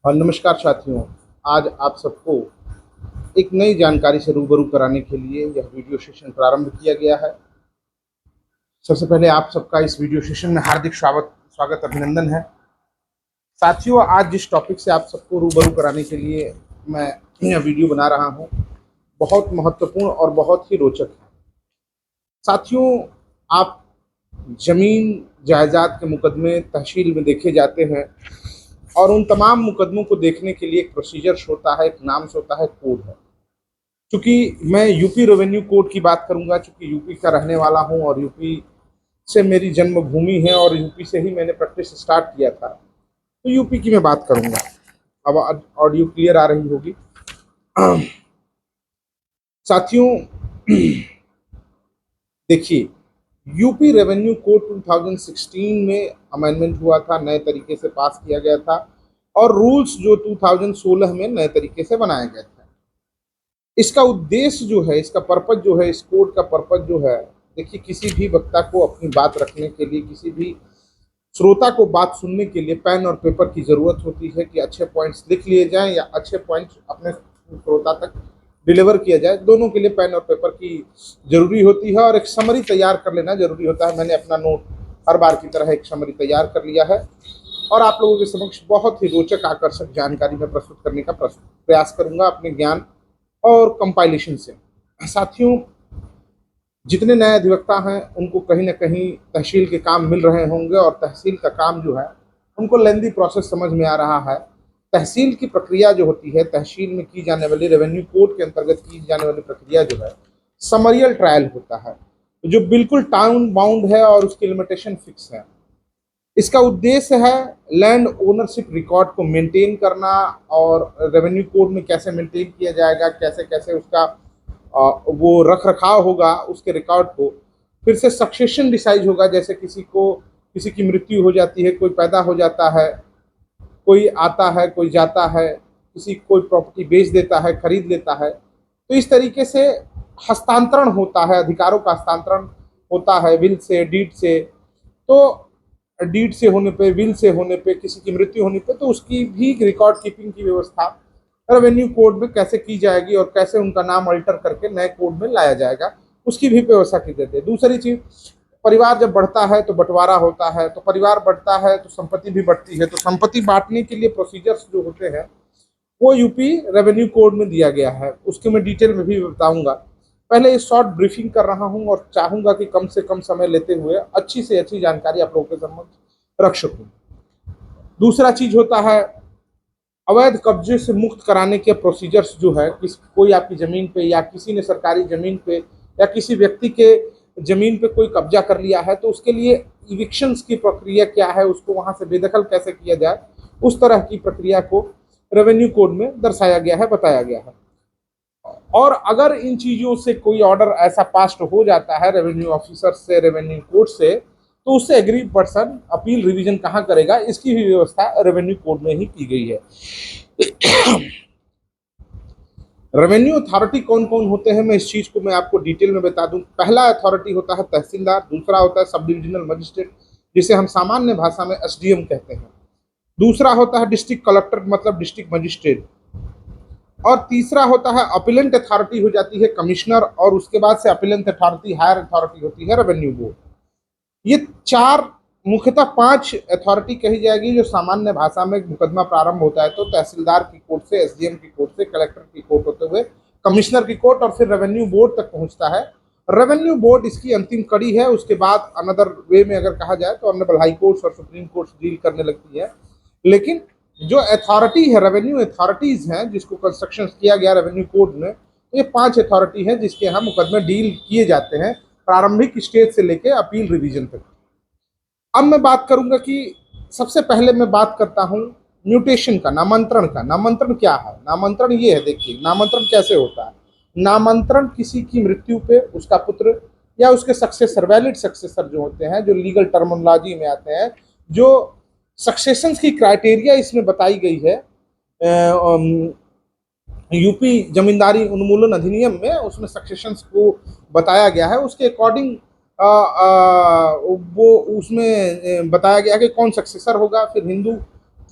और नमस्कार साथियों। आज आप सबको एक नई जानकारी से रूबरू कराने के लिए यह वीडियो सेशन प्रारंभ किया गया है। सबसे पहले आप सबका इस वीडियो सेशन में हार्दिक स्वागत स्वागत अभिनंदन है। साथियों, आज जिस टॉपिक से आप सबको रूबरू कराने के लिए मैं यह वीडियो बना रहा हूँ, बहुत महत्वपूर्ण और बहुत ही रोचक है। साथियों, आप जमीन जायदाद के मुकदमे तहसील में देखे जाते हैं और उन तमाम मुकदमों को देखने के लिए एक प्रोसीजर होता है, एक नाम से होता है, कोड है। क्योंकि मैं यूपी रेवेन्यू कोड की बात करूंगा, क्योंकि यूपी का रहने वाला हूं और यूपी से मेरी जन्मभूमि है और यूपी से ही मैंने प्रैक्टिस स्टार्ट किया था, तो यूपी की मैं बात करूंगा। अब ऑडियो क्लियर आ रही होगी। साथियों, देखिए, यूपी रेवेन्यू कोड 2016 में अमेंडमेंट हुआ था, नए तरीके से पास किया गया था और रूल्स जो 2016 में नए तरीके से बनाए गए थे। इसका उद्देश्य जो है, इसका पर्पज जो है, इस कोड का पर्पज जो है, देखिए, किसी भी वक्ता को अपनी बात रखने के लिए, किसी भी श्रोता को बात सुनने के लिए पेन और पेपर की जरूरत होती है कि अच्छे पॉइंट्स लिख लिए जाएं या अच्छे पॉइंट्स अपने श्रोता तक डिलीवर किया जाए। दोनों के लिए पेन और पेपर की जरूरी होती है और एक समरी तैयार कर लेना जरूरी होता है। मैंने अपना नोट हर बार की तरह एक समरी तैयार कर लिया है और आप लोगों के समक्ष बहुत ही रोचक आकर्षक जानकारी में प्रस्तुत करने का प्रयास करूंगा अपने ज्ञान और कंपाइलेशन से। साथियों, जितने नए अधिवक्ता हैं उनको कहीं ना कहीं तहसील के काम मिल रहे होंगे और तहसील का काम जो है उनको लेंदी प्रोसेस समझ में आ रहा है। तहसील की प्रक्रिया जो होती है, तहसील में की जाने वाली, रेवेन्यू कोड के अंतर्गत की जाने वाली प्रक्रिया जो है, समरियल ट्रायल होता है, जो बिल्कुल टाउन बाउंड है और उसकी लिमिटेशन फिक्स है। इसका उद्देश्य है लैंड ओनरशिप रिकॉर्ड को मेंटेन करना और रेवेन्यू कोड में कैसे मेंटेन किया जाएगा, कैसे कैसे उसका वो रख रखाव होगा उसके रिकॉर्ड को। फिर से सक्सेशन डिसाइड होगा, जैसे किसी की मृत्यु हो जाती है, कोई पैदा हो जाता है, कोई आता है, कोई जाता है, कोई प्रॉपर्टी बेच देता है, खरीद लेता है, तो इस तरीके से हस्तांतरण होता है, अधिकारों का हस्तांतरण होता है विल से, डीड से। तो डीड से होने पे, विल से होने पे, किसी की मृत्यु होने पे, तो उसकी भी रिकॉर्ड कीपिंग की व्यवस्था रेवेन्यू कोड में कैसे की जाएगी और कैसे उनका नाम अल्टर करके नए कोड में लाया जाएगा, उसकी भी व्यवस्था की जाती है। दूसरी चीज, परिवार जब बढ़ता है तो बंटवारा होता है, तो परिवार बढ़ता है तो संपत्ति भी बढ़ती है, तो संपत्ति बांटने के लिए प्रोसीजर्स जो होते हैं वो यूपी रेवेन्यू कोड में दिया गया है, उसके मैं डिटेल में भी बताऊंगा। पहले ये शॉर्ट ब्रीफिंग कर रहा हूं और चाहूंगा कि कम से कम समय लेते हुए अच्छी से अच्छी जानकारी आप लोगों के समक्ष रख सकूं। दूसरा चीज होता है अवैध कब्जे से मुक्त कराने के प्रोसीजर्स जो है, कोई आपकी जमीन पे या किसी ने सरकारी जमीन पे या किसी व्यक्ति के जमीन पे कोई कब्जा कर लिया है, तो उसके लिए इविक्शंस की प्रक्रिया क्या है, उसको वहां से बेदखल कैसे किया जाए, उस तरह की प्रक्रिया को रेवेन्यू कोड में दर्शाया गया है, बताया गया है। और अगर इन चीजों से कोई ऑर्डर ऐसा पास्ट हो जाता है रेवेन्यू ऑफिसर से, रेवेन्यू कोर्ट से, तो उससे एग्री पर्सन अपील रिवीजन कहाँ करेगा, इसकी भी व्यवस्था रेवेन्यू कोड में ही की गई है। रेवेन्यू अथॉरिटी कौन कौन होते हैं, मैं इस चीज को मैं आपको डिटेल में बता दूं। पहला अथॉरिटी होता है तहसीलदार, दूसरा होता है सब डिविजनल मजिस्ट्रेट, जिसे हम सामान्य भाषा में एसडीएम कहते हैं, दूसरा होता है डिस्ट्रिक्ट कलेक्टर मतलब डिस्ट्रिक्ट मजिस्ट्रेट, और तीसरा होता है अपीलेंट अथॉरिटी हो जाती है कमिश्नर, और उसके बाद से अपीलेंट अथॉरिटी, हायर अथॉरिटी होती है रेवेन्यू बोर्ड। ये चार, मुख्यतः पांच अथॉरिटी कही जाएगी जो सामान्य भाषा में मुकदमा प्रारंभ होता है तो तहसीलदार की कोर्ट से, एसडीएम की कोर्ट से, कलेक्टर की कोर्ट होते हुए कमिश्नर की कोर्ट और फिर रेवेन्यू बोर्ड तक पहुंचता है। रेवेन्यू बोर्ड इसकी अंतिम कड़ी है। उसके बाद अनदर वे में अगर कहा जाए तो ऑनरेबल हाई कोर्ट्स और सुप्रीम कोर्ट्स डील करने लगती है। लेकिन जो अथॉरिटी है, रेवेन्यू अथॉरिटीज हैं, जिसको कंस्ट्रक्शन किया गया रेवेन्यू कोड में, तो ये पांच अथॉरिटी हैं जिसके यहाँ मुकदमे डील किए जाते हैं, प्रारंभिक स्टेज से लेकर अपील रिवीजन तक। अब मैं बात करूंगा कि सबसे पहले मैं बात करता हूं म्यूटेशन का, नामांतरण का। नामांतरण क्या है? नामांतरण ये है, देखिए नामांतरण कैसे होता है। नामांतरण किसी की मृत्यु पे उसका पुत्र या उसके सक्सेसर, वैलिड सक्सेसर जो होते हैं, जो लीगल टर्मिनोलॉजी में आते हैं, जो सक्सेशन की क्राइटेरिया इसमें बताई गई है यूपी जमींदारी उन्मूलन अधिनियम में, उसमें सक्सेशन को बताया गया है। उसके अकॉर्डिंग वो उसमें बताया गया कि कौन सक्सेसर होगा। फिर हिंदू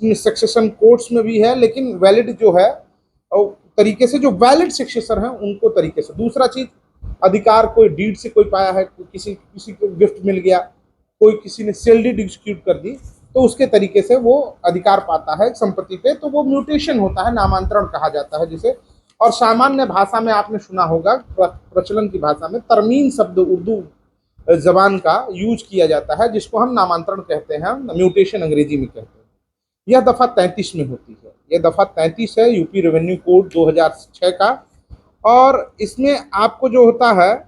सक्सेशन कोर्ट्स में भी है, लेकिन वैलिड जो है तरीके से, जो वैलिड सक्सेसर हैं उनको तरीके से। दूसरा चीज, अधिकार कोई डीड से कोई पाया है, किसी किसी को गिफ्ट मिल गया, कोई किसी ने सेल डीड एग्जीक्यूट कर दी, तो उसके तरीके से वो अधिकार पाता है संपत्ति पे, तो वो म्यूटेशन होता है, नामांतरण कहा जाता है जिसे। और सामान्य भाषा में आपने सुना होगा, प्रचलन की भाषा में तरमीन शब्द उर्दू जबान का यूज किया जाता है, जिसको हम नामांतरण कहते हैं, म्यूटेशन अंग्रेजी में कहते हैं। यह दफा 33 में होती है, यह दफा 33 है यूपी रेवेन्यू कोड 2006 का। और इसमें आपको जो होता है,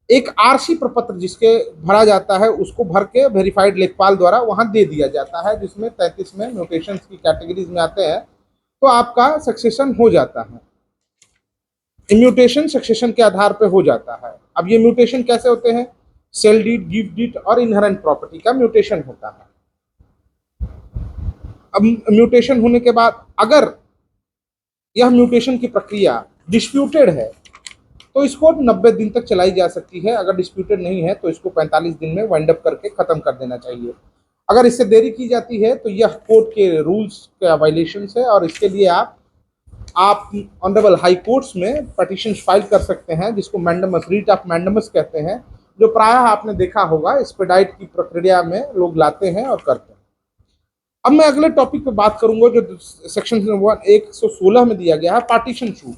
एक आरसी प्रपत्र जिसके भरा जाता है, उसको भर के वेरीफाइड लेखपाल द्वारा वहां दे दिया जाता है, जिसमें 33 में म्यूटेशन की कैटेगरीज में आते हैं, तो आपका सक्सेशन हो जाता है। म्यूटेशन सक्सेशन के आधार पर हो जाता है। अब ये म्यूटेशन कैसे होते हैं? सेल डीड, गिफ्ट डीड और इनहेरेंट प्रॉपर्टी का म्यूटेशन होता है। अब म्यूटेशन होने के बाद अगर यह म्यूटेशन की प्रक्रिया डिस्प्यूटेड है तो इसको 90 दिन तक चलाई जा सकती है। अगर डिस्प्यूटेड नहीं है तो इसको 45 दिन में वाइंड अप करके खत्म कर देना चाहिए। अगर इससे देरी की जाती है तो यह कोर्ट के रूल्स का वायलेशन है, और इसके लिए आप ऑनरेबल हाई कोर्ट्स में पटिशन फाइल कर सकते हैं, जिसको मैंडमस, रीट ऑफ मैंडमस कहते हैं, जो प्रायः आपने देखा होगा एक्सपेडाइट की प्रक्रिया में लोग लाते हैं और करते हैं। अब मैं अगले टॉपिक पे बात करूंगा जो सेक्शन 116 में दिया गया है, पार्टीशन शूट।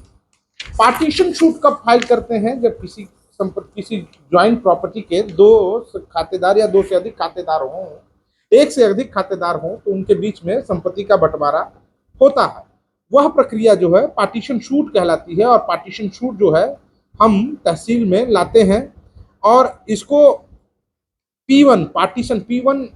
पार्टीशन शूट कब फाइल करते हैं? जब किसी ज्वाइंट प्रॉपर्टी के दो खातेदार या दो से अधिक खातेदार हों, एक से अधिक खातेदार हों, तो उनके बीच में संपत्ति का बंटवारा होता है। वह प्रक्रिया जो है पार्टीशन शूट कहलाती है। और पार्टीशन शूट जो है हम तहसील में लाते हैं, और इसको P1 पार्टीशन P1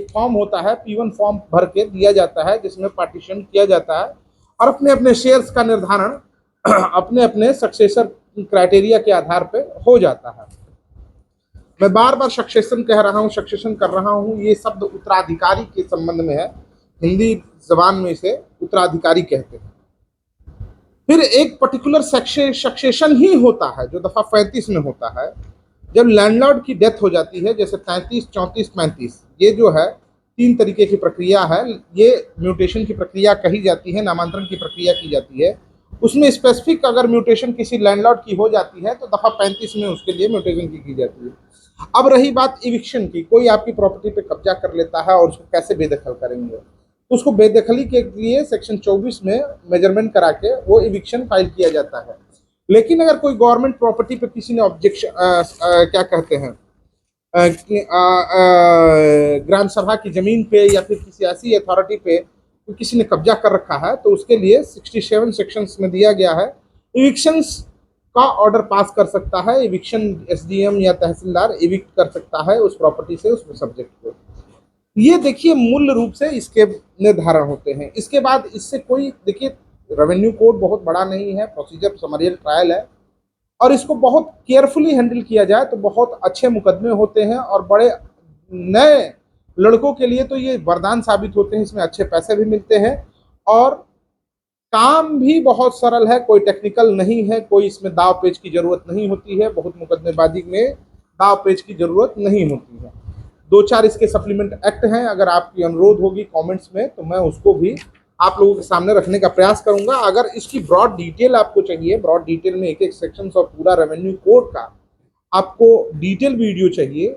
फॉर्म होता है, P1 फॉर्म भर के दिया जाता है, जिसमें पार्टीशन किया जाता है, और अपने अपने शेयर्स का निर्धारण अपने अपने सक्सेसर क्राइटेरिया के आधार पे हो जाता है। मैं बार बार सक्सेशन कह रहा हूँ, सक्सेशन कर रहा हूँ, ये शब्द उत्तराधिकारी के संबंध में है। हिंदी जबान में इसे उत्तराधिकारी कहते हैं। फिर एक पर्टिकुलर सक्सेशन ही होता है जो दफा 35 में होता है, जब लैंडलॉर्ड की डेथ हो जाती है, जैसे 33, 34, 35, ये जो है 3 तरीके की प्रक्रिया है। ये म्यूटेशन की प्रक्रिया कही जाती है, नामांतरण की प्रक्रिया की जाती है। उसमें स्पेसिफिक अगर म्यूटेशन किसी लैंडलॉर्ड की हो जाती है तो दफा 35 में उसके लिए म्यूटेशन की जाती है। अब रही बात इविक्शन की, कोई आपकी प्रॉपर्टी पे कब्जा कर लेता है और उसको कैसे बेदखल करेंगे, उसको बेदखली के लिए सेक्शन 24 में मेजरमेंट करा के वो इविक्शन फाइल किया जाता है। लेकिन अगर कोई गवर्नमेंट प्रॉपर्टी पे किसी ने ऑब्जेक्शन क्या कहते हैं, ग्राम सभा की जमीन पे या फिर किसी ऐसी अथॉरिटी पे किसी ने कब्जा कर रखा है, तो उसके लिए 67 सेक्शंस में दिया गया है, इविक्शंस का ऑर्डर पास कर सकता है। इविक्शन एसडीएम या तहसीलदार इविक्ट कर सकता है उस प्रॉपर्टी से, उस सब्जेक्ट को। ये देखिए मूल रूप से इसके निर्धारण होते हैं। इसके बाद इससे कोई, देखिए रेवेन्यू कोड बहुत बड़ा नहीं है, प्रोसीजर समरियल ट्रायल है, और इसको बहुत केयरफुली हैंडल किया जाए तो बहुत अच्छे मुकदमे होते हैं, और बड़े नए लड़कों के लिए तो ये वरदान साबित होते हैं। इसमें अच्छे पैसे भी मिलते हैं और काम भी बहुत सरल है, कोई टेक्निकल नहीं है, कोई इसमें दाव पेच की जरूरत नहीं होती है, बहुत मुकदमेबाजी में दाव पेच की जरूरत नहीं होती है। 2-4 इसके सप्लीमेंट एक्ट हैं, अगर आपकी अनुरोध होगी कमेंट्स में तो मैं उसको भी आप लोगों के सामने रखने का प्रयास करूंगा। अगर इसकी ब्रॉड डिटेल आपको चाहिए, ब्रॉड डिटेल में एक एक सेक्शन और पूरा रेवेन्यू कोड का आपको डिटेल वीडियो चाहिए,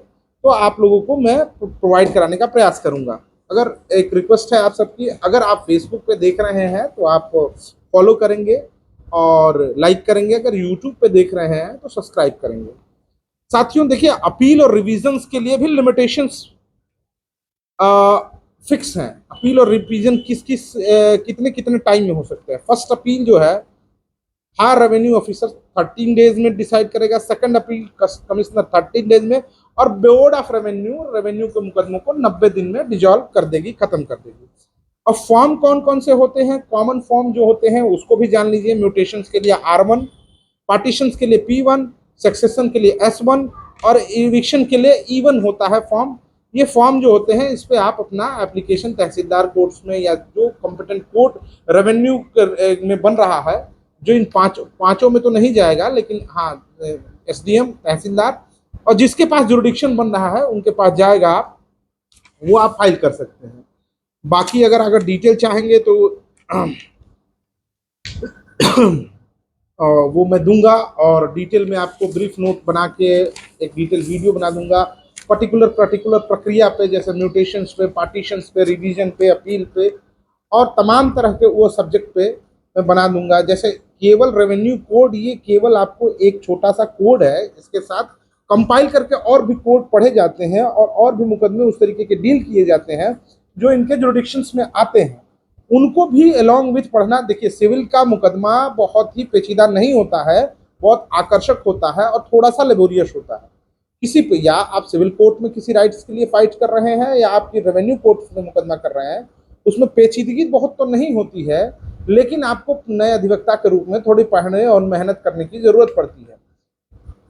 तो आप लोगों को मैं प्रोवाइड कराने का प्रयास करूंगा। अगर एक रिक्वेस्ट है आप सबकी, अगर आप फेसबुक पे देख रहे हैं तो आप फॉलो करेंगे और लाइक करेंगे, अगर यूट्यूब पे देख रहे हैं तो सब्सक्राइब करेंगे। साथियों देखिए, अपील और रिवीजन्स के लिए भी लिमिटेशंस फिक्स हैं। अपील और रिवीजन कितने कितने टाइम में हो सकते हैं। फर्स्ट अपील जो है हायर रेवेन्यू ऑफिसर 13 डेज में डिसाइड करेगा, सेकंड अपील कमिश्नर 13 डेज में, और बोर्ड ऑफ रेवेन्यू के मुकदमों को 90 दिन में डिजॉल्व कर देगी, खत्म कर देगी। अब फॉर्म कौन कौन से होते हैं? कॉमन फॉर्म जो होते हैं उसको भी जान लीजिए। म्यूटेशंस के लिए R1, पार्टीशंस के लिए P1, सक्सेशन के लिए S1 और इविक्शन के लिए E1 होता है फॉर्म। ये फॉर्म जो होते हैं इस पे आप अपना एप्लीकेशन तहसीलदार कोर्ट्स में या जो कॉम्पिटेंट कोर्ट रेवेन्यू में बन रहा है, जो इन पांचों में तो नहीं जाएगा, लेकिन हाँ एसडीएम, तहसीलदार और जिसके पास जुरिडिक्शन बन रहा है उनके पास जाएगा, आप वो आप फाइल कर सकते हैं। बाकी अगर डिटेल चाहेंगे तो वो मैं दूंगा, और डिटेल में आपको ब्रीफ नोट बना के एक डिटेल वीडियो बना दूंगा पर्टिकुलर प्रक्रिया पे, जैसे म्यूटेशंस पे, पार्टीशंस पे, रिवीजन पे, अपील पे, और तमाम तरह के वो सब्जेक्ट पे मैं बना दूंगा। जैसे केवल रेवेन्यू कोड, ये केवल आपको एक छोटा सा कोड है, इसके साथ कंपाइल करके और भी कोड पढ़े जाते हैं और भी मुकदमे उस तरीके के डील किए जाते हैं जो इनके जुडिक्शंस में आते हैं, उनको भी अलोंग विथ पढ़ना। देखिए, सिविल का मुकदमा बहुत ही पेचीदा नहीं होता है, बहुत आकर्षक होता है और थोड़ा सा लेबोरियस होता है। किसी पे, या आप सिविल कोर्ट में किसी राइट्स के लिए फाइट कर रहे हैं या आपकी रेवेन्यू कोर्ट में मुकदमा कर रहे हैं, उसमें पेचीदगी बहुत तो नहीं होती है, लेकिन आपको नए अधिवक्ता के रूप में थोड़ी पढ़ने और मेहनत करने की जरूरत पड़ती है।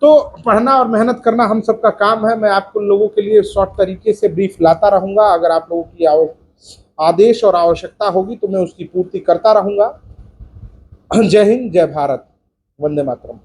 तो पढ़ना और मेहनत करना हम सबका काम है। मैं आपको लोगों के लिए शॉर्ट तरीके से ब्रीफ लाता रहूंगा। अगर आप लोगों की आदेश और आवश्यकता होगी तो मैं उसकी पूर्ति करता रहूंगा। जय हिंद, जय भारत, वंदे मातरम।